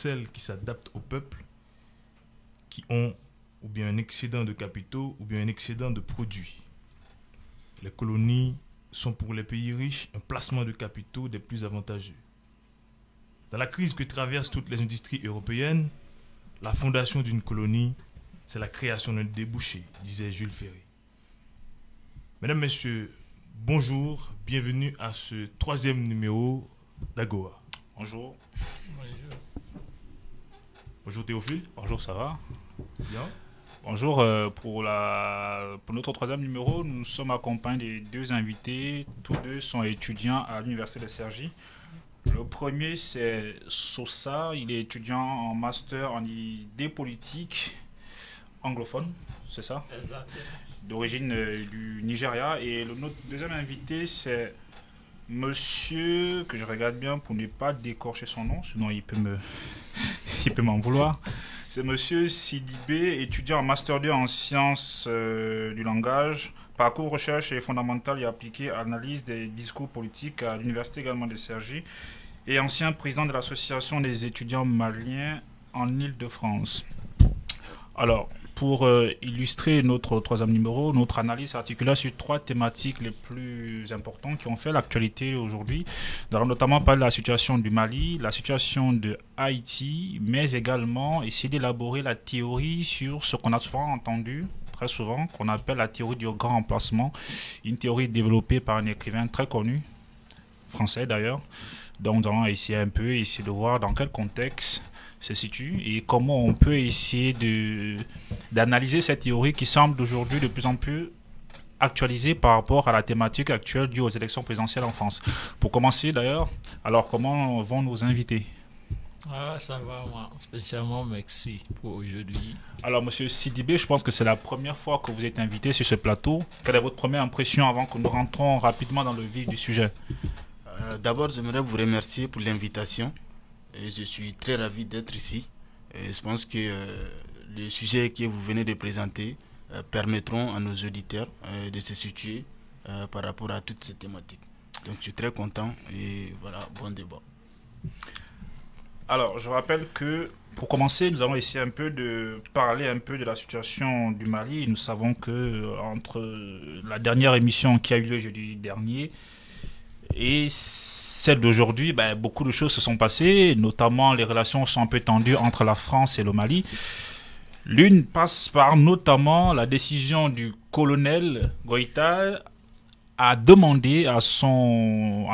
celles qui s'adaptent au peuple, qui ont ou bien un excédent de capitaux ou bien un excédent de produits. Les colonies sont pour les pays riches un placement de capitaux des plus avantageux. Dans la crise que traversent toutes les industries européennes, la fondation d'une colonie, c'est la création d'un débouché, disait Jules Ferry. Mesdames, Messieurs, bonjour, bienvenue à ce 3e numéro d'Agoa. Bonjour. Bonjour. Bonjour Théophile. Bonjour, ça va? Bien. Bonjour, pour notre 3e numéro, nous sommes accompagnés de 2 invités. Tous 2 sont étudiants à l'Université de Cergy. Le premier, c'est Sosa. Il est étudiant en master en idées politiques anglophone, c'est ça? Exactement. D'origine du Nigeria. Et notre deuxième invité, c'est monsieur, que je regarde bien pour ne pas décorcher son nom, sinon il peut m'en vouloir. C'est monsieur Sidibé, étudiant en Master 2 en sciences du langage, parcours recherche et fondamentale et appliquée à l'analyse des discours politiques à l'Université également de Cergy, et ancien président de l'Association des étudiants maliens en Île-de-France. Alors, pour illustrer notre 3e numéro, notre analyse s'articule sur 3 thématiques les plus importantes qui ont fait l'actualité aujourd'hui. Nous allons notamment parler de la situation du Mali, la situation de Haïti, mais également essayer d'élaborer la théorie sur ce qu'on a souvent entendu, très souvent, qu'on appelle la théorie du grand remplacement, une théorie développée par un écrivain très connu, français d'ailleurs. Donc nous allons essayer de voir dans quel contexte se situe et comment on peut essayer d'analyser cette théorie qui semble aujourd'hui de plus en plus actualisée par rapport à la thématique actuelle due aux élections présidentielles en France. Pour commencer d'ailleurs, alors comment vont nos invités? Ah, ça va, moi. Spécialement, merci pour aujourd'hui. Alors, monsieur Sidibé, je pense que c'est la première fois que vous êtes invité sur ce plateau. Quelle est votre première impression avant que nous rentrons rapidement dans le vif du sujet? D'abord, j'aimerais vous remercier pour l'invitation. Et je suis très ravi d'être ici. Et je pense que les sujets que vous venez de présenter permettront à nos auditeurs de se situer par rapport à toutes ces thématiques. Donc je suis très content et voilà, bon débat. Alors, je rappelle que pour commencer, nous allons essayer de parler un peu de la situation du Mali. Nous savons que entre la dernière émission qui a eu lieu jeudi dernier et celle d'aujourd'hui, beaucoup de choses se sont passées, notamment les relations sont un peu tendues entre la France et le Mali. L'une passe par notamment la décision du colonel Goïta à demander à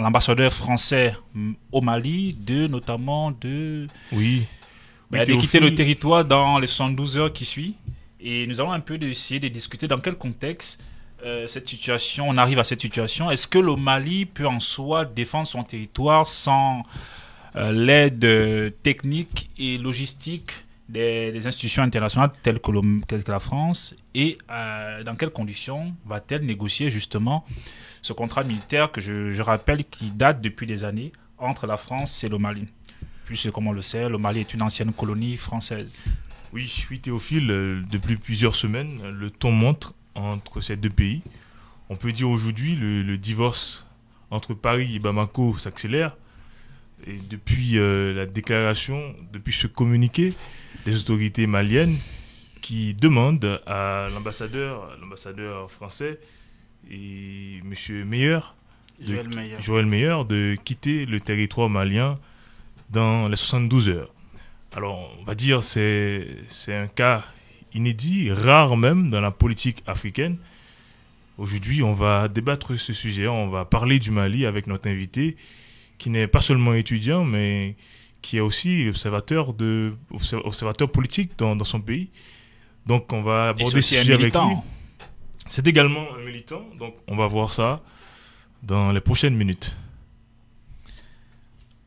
l'ambassadeur français au Mali de quitter le territoire dans les 72 heures qui suivent. Et nous allons essayer de discuter dans quel contexte on arrive à cette situation. Est-ce que le Mali peut en soi défendre son territoire sans l'aide technique et logistique des institutions internationales telles que la France, et dans quelles conditions va-t-elle négocier justement ce contrat militaire que je rappelle qui date depuis des années entre la France et le Mali, puisque comme on le sait, le Mali est une ancienne colonie française. Oui, Théophile, depuis plusieurs semaines, le ton monte entre ces 2 pays. On peut dire aujourd'hui le divorce entre Paris et Bamako s'accélère. Et depuis la déclaration, depuis ce communiqué des autorités maliennes qui demandent à l'ambassadeur français et M. Joël Meyer de quitter le territoire malien dans les 72 heures. Alors, on va dire c'est un cas inédit, rare même dans la politique africaine. Aujourd'hui, on va débattre ce sujet, on va parler du Mali avec notre invité qui n'est pas seulement étudiant, mais qui est aussi observateur politique dans son pays. Donc, on va aborder ce sujet avec lui. C'est également un militant, donc on va voir ça dans les prochaines minutes.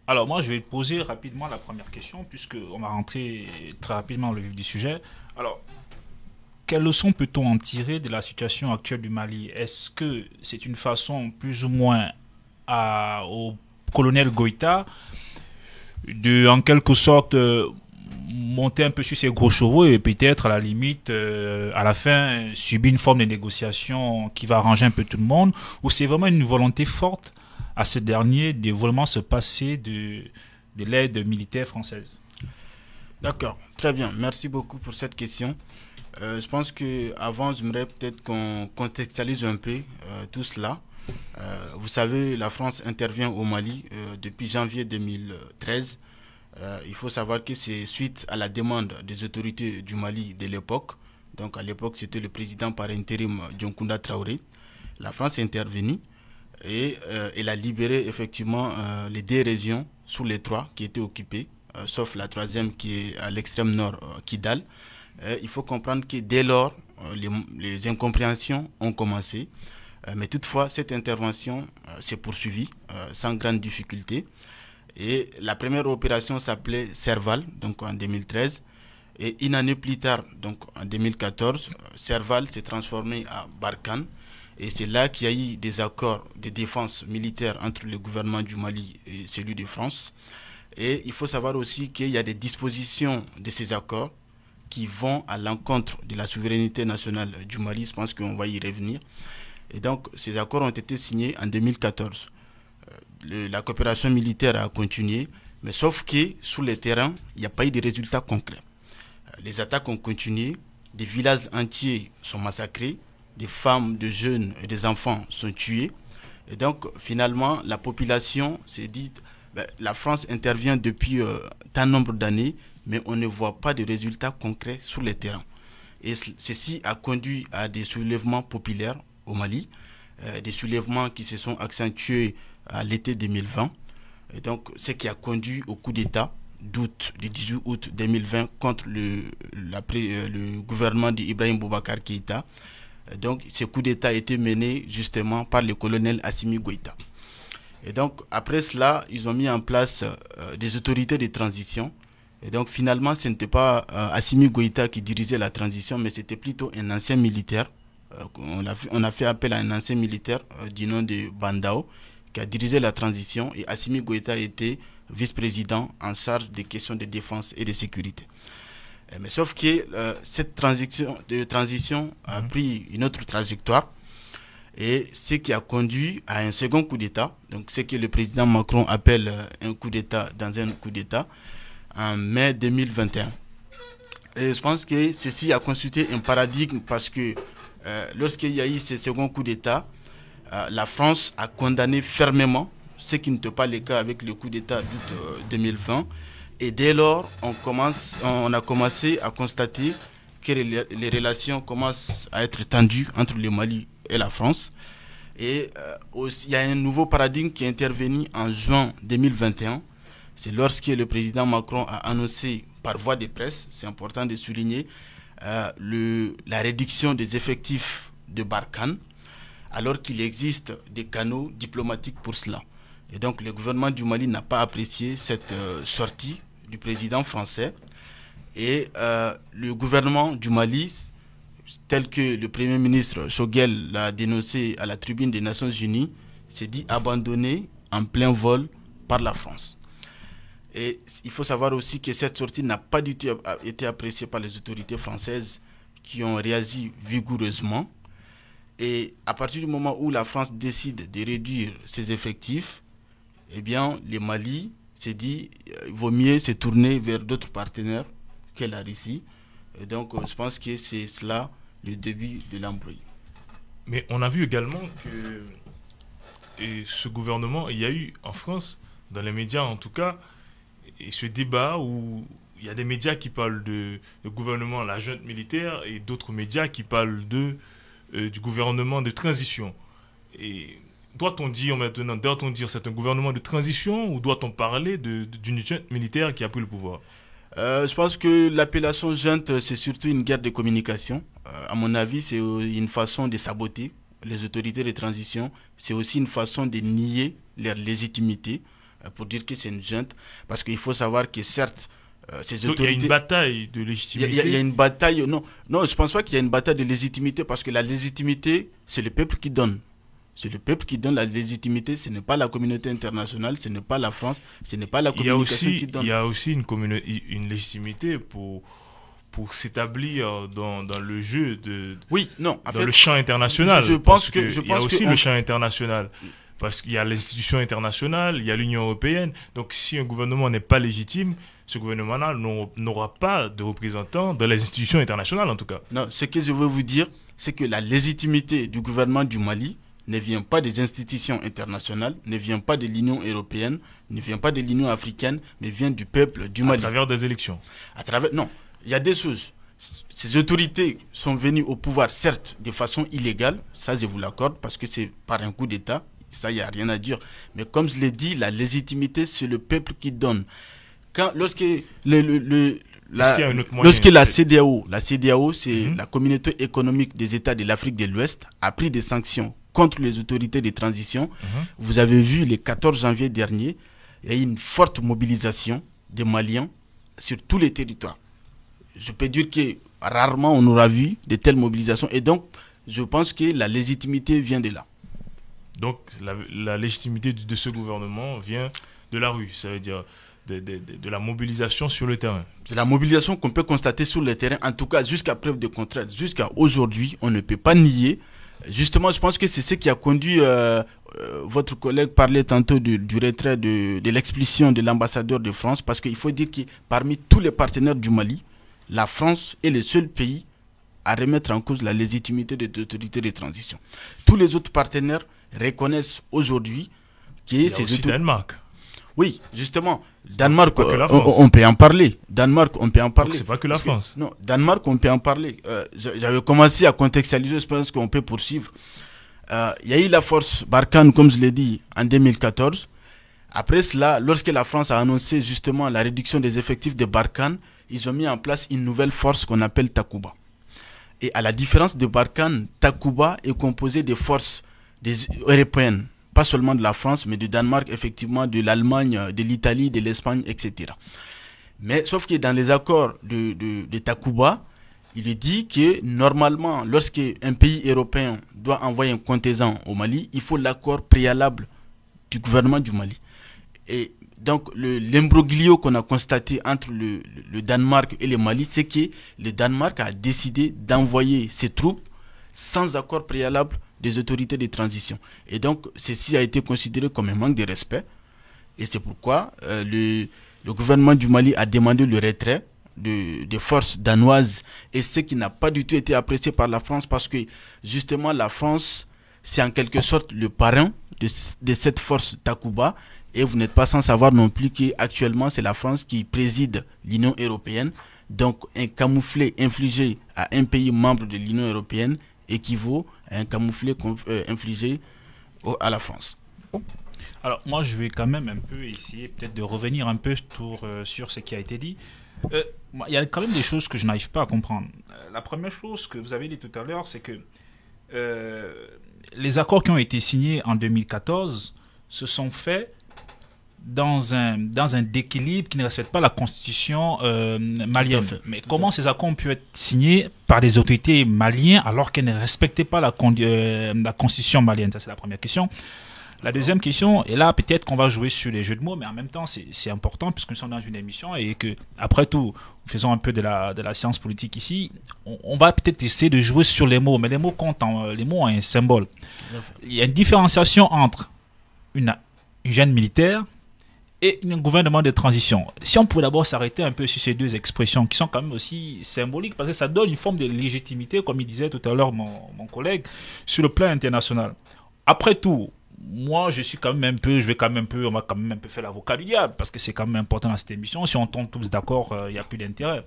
Alors moi, je vais poser rapidement la première question, puisqu'on va rentrer très rapidement dans le vif du sujet. Alors, quelles leçons peut-on en tirer de la situation actuelle du Mali? Est-ce que c'est une façon plus ou moins au colonel Goïta de, en quelque sorte, monter un peu sur ses gros chevaux et peut-être à la limite, à la fin, subir une forme de négociation qui va arranger un peu tout le monde, ou c'est vraiment une volonté forte à ce dernier de vraiment se passer de l'aide militaire française? D'accord, très bien. Merci beaucoup pour cette question. Je pense que avant, j'aimerais peut-être qu'on contextualise un peu tout cela. Vous savez, la France intervient au Mali depuis janvier 2013. Il faut savoir que c'est suite à la demande des autorités du Mali de l'époque. Donc à l'époque, c'était le président par intérim Dioncounda Traoré. La France est intervenue et elle a libéré effectivement les deux régions sur les trois qui étaient occupées, sauf la troisième qui est à l'extrême nord, Kidal. Il faut comprendre que dès lors, les incompréhensions ont commencé. Mais toutefois, cette intervention s'est poursuivie sans grande difficulté. Et la première opération s'appelait Serval, donc en 2013. Et une année plus tard, donc en 2014, Serval s'est transformé en Barkhane. Et c'est là qu'il y a eu des accords de défense militaire entre le gouvernement du Mali et celui de France. Et il faut savoir aussi qu'il y a des dispositions de ces accords qui vont à l'encontre de la souveraineté nationale du Mali. Je pense qu'on va y revenir. Et donc, ces accords ont été signés en 2014. La coopération militaire a continué, mais sauf que sur le terrain, il n'y a pas eu de résultats concrets. Les attaques ont continué, des villages entiers sont massacrés, des femmes, des jeunes et des enfants sont tués. Et donc, finalement, la population s'est dit, la France intervient depuis tant nombre d'années, mais on ne voit pas de résultats concrets sur le terrain. Et ceci a conduit à des soulèvements populaires au Mali, des soulèvements qui se sont accentués à l'été 2020. Et donc, ce qui a conduit au coup d'État du 18 août 2020 contre le gouvernement d'Ibrahim Boubacar Keïta. Donc, ce coup d'État a été mené justement par le colonel Assimi Goïta. Et donc, après cela, ils ont mis en place des autorités de transition. Et donc, finalement, ce n'était pas Assimi Goïta qui dirigeait la transition, mais c'était plutôt un ancien militaire. On a fait appel à un ancien militaire du nom de Bandao qui a dirigé la transition, et Assimi Goïta était vice-président en charge des questions de défense et de sécurité. Mais sauf que cette transition a pris une autre trajectoire, et ce qui a conduit à un second coup d'État, donc ce que le président Macron appelle un coup d'État dans un coup d'État, en mai 2021. Et je pense que ceci a constitué un paradigme parce que lorsqu'il y a eu ce second coup d'État, la France a condamné fermement, ce qui n'était pas le cas avec le coup d'État d'août 2020. Et dès lors, on a commencé à constater que les relations commencent à être tendues entre le Mali et la France. Et aussi, il y a un nouveau paradigme qui est intervenu en juin 2021. C'est lorsque le président Macron a annoncé par voie de presse, c'est important de souligner, la réduction des effectifs de Barkhane, alors qu'il existe des canaux diplomatiques pour cela. Et donc le gouvernement du Mali n'a pas apprécié cette sortie du président français. Et le gouvernement du Mali, tel que le Premier ministre Choguel l'a dénoncé à la tribune des Nations Unies, s'est dit abandonné en plein vol par la France. Et il faut savoir aussi que cette sortie n'a pas du tout été appréciée par les autorités françaises qui ont réagi vigoureusement. Et à partir du moment où la France décide de réduire ses effectifs, eh bien, le Mali s'est dit il vaut mieux se tourner vers d'autres partenaires que la Russie. Et donc, je pense que c'est cela le début de l'embrouille. Mais on a vu également que ce gouvernement, il y a eu en France, dans les médias en tout cas, et ce débat où il y a des médias qui parlent de gouvernement, la junte militaire, et d'autres médias qui parlent du gouvernement de transition. Et doit-on dire maintenant, c'est un gouvernement de transition, ou doit-on parler d'une junte militaire qui a pris le pouvoir? Je pense que l'appellation junte, c'est surtout une guerre de communication. À mon avis, c'est une façon de saboter les autorités de transition. C'est aussi une façon de nier leur légitimité pour dire que c'est une junte. Parce qu'il faut savoir que certes, ces autorités... Donc il y a une bataille de légitimité. Il y a une bataille... Non, je ne pense pas qu'il y a une bataille de légitimité parce que la légitimité, c'est le peuple qui donne. C'est le peuple qui donne la légitimité, ce n'est pas la communauté internationale, ce n'est pas la France, ce n'est pas la communication qui donne. Il y a aussi une légitimité pour s'établir dans le jeu le champ international. Je pense il y a aussi le champ international. Parce qu'il y a l'institution internationale, il y a l'Union européenne. Donc si un gouvernement n'est pas légitime, ce gouvernement-là n'aura pas de représentants dans les institutions internationales, en tout cas. Non, ce que je veux vous dire, c'est que la légitimité du gouvernement du Mali ne vient pas des institutions internationales, ne vient pas de l'Union européenne, ne vient pas de l'Union africaine, mais vient du peuple du Mali. À travers des élections. Non, il y a des choses. Ces autorités sont venues au pouvoir, certes, de façon illégale, ça je vous l'accorde, parce que c'est par un coup d'État, ça il n'y a rien à dire. Mais comme je l'ai dit, la légitimité, c'est le peuple qui donne. Lorsque la CEDEAO, c'est la communauté économique des États de l'Afrique de l'Ouest, a pris des sanctions contre les autorités de transition. Vous avez vu, le 14 janvier dernier, il y a eu une forte mobilisation des Maliens sur tous les territoires. Je peux dire que rarement on aura vu de telles mobilisations. Et donc, je pense que la légitimité vient de là. Donc, la légitimité de ce gouvernement vient de la rue, ça veut dire de la mobilisation sur le terrain. C'est la mobilisation qu'on peut constater sur le terrain, en tout cas jusqu'à preuve de contraire. Jusqu'à aujourd'hui, on ne peut pas nier. Justement, je pense que c'est ce qui a conduit votre collègue parlait tantôt du retrait de l'expulsion de l'ambassadeur de France, parce qu'il faut dire que parmi tous les partenaires du Mali, la France est le seul pays à remettre en cause la légitimité des autorités de transition. Tous les autres partenaires reconnaissent aujourd'hui que Il y a ces aussi autorités... Danemark. Oui, justement, Danemark, pas que la France. on peut en parler. Danemark, on peut en parler. C'est pas que la France. Non, Danemark, on peut en parler. J'avais commencé à contextualiser, je pense qu'on peut poursuivre. Il y a eu la force Barkhane, comme je l'ai dit, en 2014. Après cela, lorsque la France a annoncé justement la réduction des effectifs de Barkhane, ils ont mis en place une nouvelle force qu'on appelle Takuba. Et à la différence de Barkhane, Takuba est composé des forces européennes. Pas seulement de la France, mais du Danemark, effectivement, de l'Allemagne, de l'Italie, de l'Espagne, etc. Mais sauf que dans les accords de Takuba, il est dit que normalement, lorsqu'un pays européen doit envoyer un contingent au Mali, il faut l'accord préalable du gouvernement du Mali. Et donc, l'imbroglio qu'on a constaté entre le Danemark et le Mali, c'est que le Danemark a décidé d'envoyer ses troupes sans accord préalable des autorités de transition. Et donc, ceci a été considéré comme un manque de respect. Et c'est pourquoi le gouvernement du Mali a demandé le retrait des forces danoises, et ce qui n'a pas du tout été apprécié par la France, parce que justement la France, c'est en quelque sorte le parrain de cette force Takuba. Et vous n'êtes pas sans savoir non plus qu'actuellement, c'est la France qui préside l'Union européenne. Donc, un camouflet infligé à un pays membre de l'Union européenne équivaut à un camouflet infligé à la France. Alors, moi, je vais quand même un peu essayer peut-être de revenir un peu sur ce qui a été dit. Il y a quand même des choses que je n'arrive pas à comprendre. La première chose que vous avez dit tout à l'heure, c'est que les accords qui ont été signés en 2014 se sont faits dans un déséquilibre qui ne respecte pas la constitution malienne. Mais comment ces accords ont pu être signés par des autorités maliennes alors qu'elles ne respectaient pas la constitution malienne? Ça, c'est la première question. La deuxième question, et là peut-être qu'on va jouer sur les jeux de mots, mais en même temps c'est important puisque nous sommes dans une émission et que, après tout, faisons un peu de la science politique ici, on va peut-être essayer de jouer sur les mots, mais les mots comptent, les mots ont un symbole. Il y a une différenciation entre une jeune militaire et un gouvernement de transition. Si on pouvait d'abord s'arrêter un peu sur ces deux expressions qui sont quand même aussi symboliques, parce que ça donne une forme de légitimité, comme il disait tout à l'heure mon collègue, sur le plan international. Après tout, moi je suis quand même un peu, on va quand même un peu faire l'avocat du diable, parce que c'est quand même important dans cette émission. Si on tombe tous d'accord, il n'y a plus d'intérêt.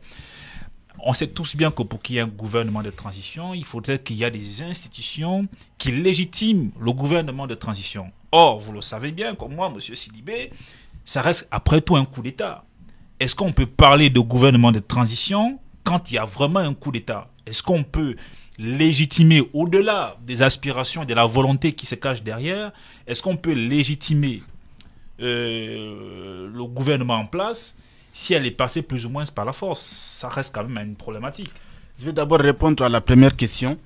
On sait tous bien que pour qu'il y ait un gouvernement de transition, il faudrait qu'il y ait des institutions qui légitiment le gouvernement de transition. Or, vous le savez bien, comme moi, M. Sidibé, ça reste après tout un coup d'État. Est-ce qu'on peut parler de gouvernement de transition quand il y a vraiment un coup d'État? Est-ce qu'on peut légitimer au-delà des aspirations et de la volonté qui se cache derrière? Est-ce qu'on peut légitimer le gouvernement en place si elle est passée plus ou moins par la force? Ça reste quand même une problématique. Je vais d'abord répondre à la première question.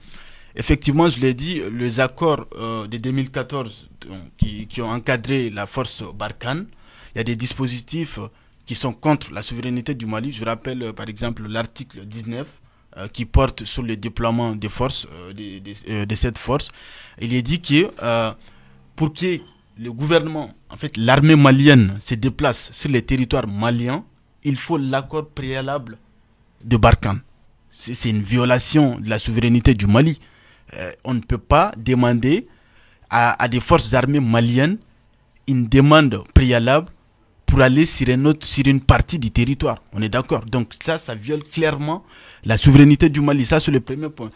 Effectivement, je l'ai dit, les accords de 2014 qui ont encadré la force Barkhane, il y a des dispositifs qui sont contre la souveraineté du Mali. Je rappelle par exemple l'article 19 qui porte sur le déploiement des forces, de cette force. Il est dit que pour que le gouvernement, en fait l'armée malienne se déplace sur les territoires maliens, il faut l'accord préalable de Barkhane. C'est une violation de la souveraineté du Mali. On ne peut pas demander à des forces armées maliennes une demande préalable pour aller sur une partie du territoire. On est d'accord. Donc ça viole clairement la souveraineté du Mali. Ça, c'est le premier point.